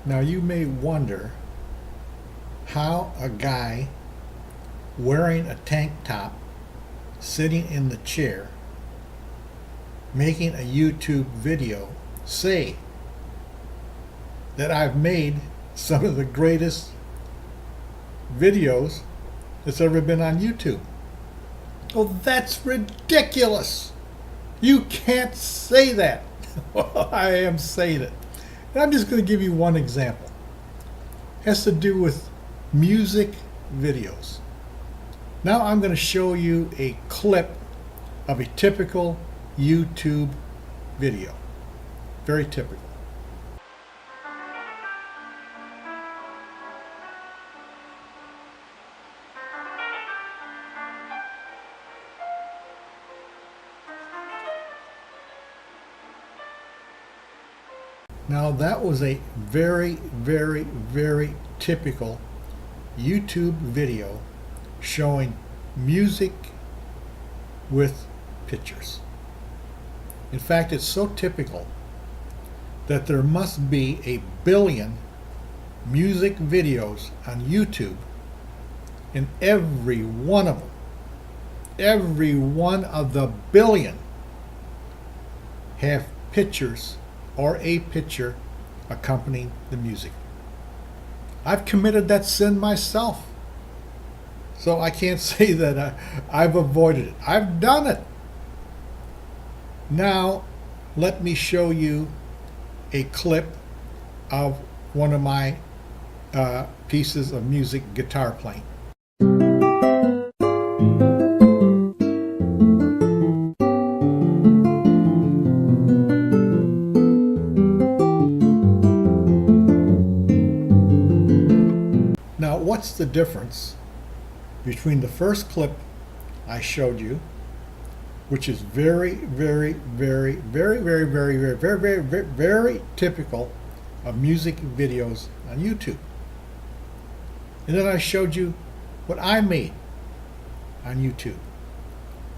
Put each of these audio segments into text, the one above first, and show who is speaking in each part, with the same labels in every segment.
Speaker 1: Now you may wonder how a guy wearing a tank top, sitting in the chair, making a YouTube video, say that I've made some of the greatest videos that's ever been on YouTube. Well, that's ridiculous. You can't say that. Well, I am saying it. And I'm just going to give you one example. It has to do with music videos. Now I'm going to show you a clip of a typical YouTube video. Very typical. Now that was a very, very, very typical YouTube video showing music with pictures. In fact, it's so typical that there must be a billion music videos on YouTube, and every one of them, every one of the billion, have pictures or a picture accompanying the music. I've committed that sin myself, so I can't say that I've avoided it. I've done it. Now, let me show you a clip of one of my pieces of music, guitar playing. Now, what's the difference between the first clip I showed you, which is very, very, very, very, very, very, very, very, very, very, very typical of music videos on YouTube, and then I showed you what I made on YouTube?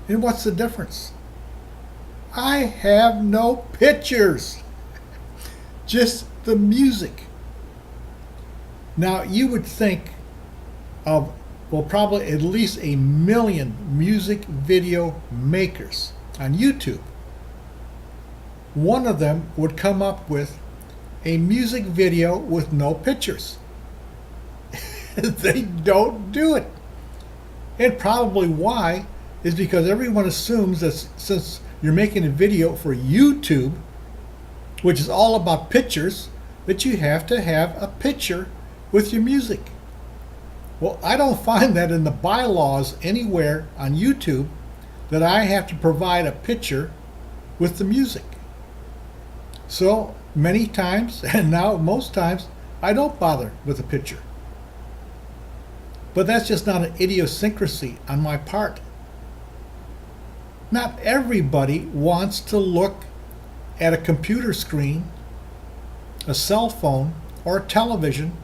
Speaker 1: And what's the difference? I have no pictures, just the music. Now, you would think of, well, probably at least a million music video makers on YouTube. One of them would come up with a music video with no pictures. They don't do it. And probably why is because everyone assumes that since you're making a video for YouTube, which is all about pictures, that you have to have a picture with your music. Well, I don't find that in the bylaws anywhere on YouTube that I have to provide a picture with the music. So many times, and now most times, I don't bother with a picture. But that's just not an idiosyncrasy on my part. Not everybody wants to look at a computer screen, a cell phone, or a television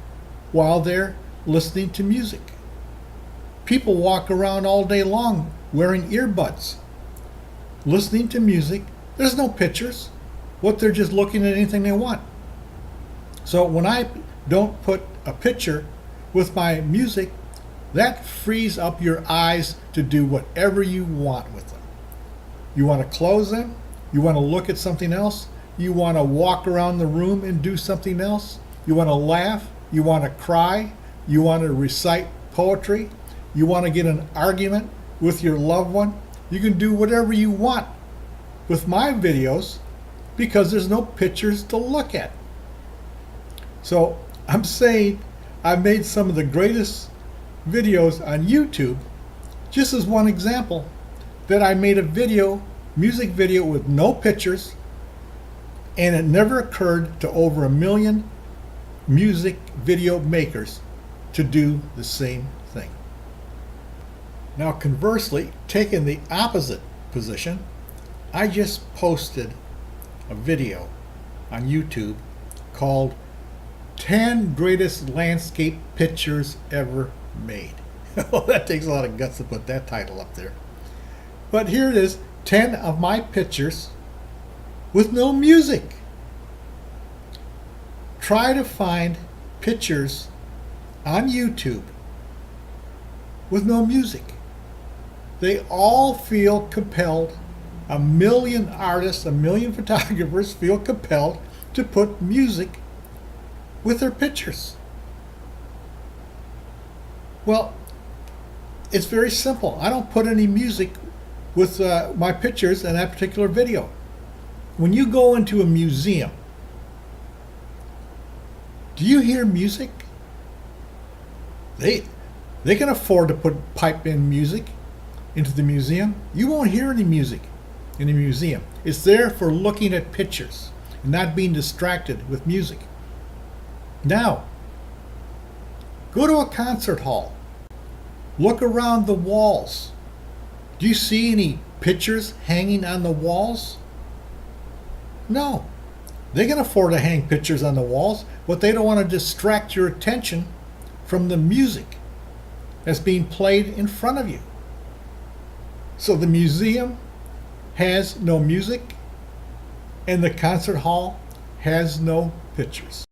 Speaker 1: while they're listening to music. People walk around all day long wearing earbuds, listening to music. There's no pictures. What, they're just looking at anything they want. So when I don't put a picture with my music, that frees up your eyes to do whatever you want with them. You want to close them, you want to look at something else, you want to walk around the room and do something else, you want to laugh, you want to cry, you want to recite poetry, you want to get an argument with your loved one. You can do whatever you want with my videos because there's no pictures to look at. So I'm saying I've made some of the greatest videos on YouTube, just as one example, that I made a video, music video with no pictures, and it never occurred to over 1 million music video makers to do the same thing. Now, conversely, taking the opposite position, I just posted a video on YouTube called 10 Greatest Landscape Pictures Ever Made. Well, that takes a lot of guts to put that title up there. But here it is, 10 of my pictures with no music. try to find pictures on YouTube with no music. They all feel compelled. A million artists, a million photographers feel compelled to put music with their pictures. Well, it's very simple. I don't put any music with my pictures in that particular video. When you go into a museum, do you hear music? They can afford to pipe in music into the museum. You won't hear any music in the museum. It's there for looking at pictures and not being distracted with music. Now, go to a concert hall. Look around the walls. Do you see any pictures hanging on the walls? No. They can afford to hang pictures on the walls, but they don't want to distract your attention from the music that's being played in front of you. So the museum has no music and the concert hall has no pictures.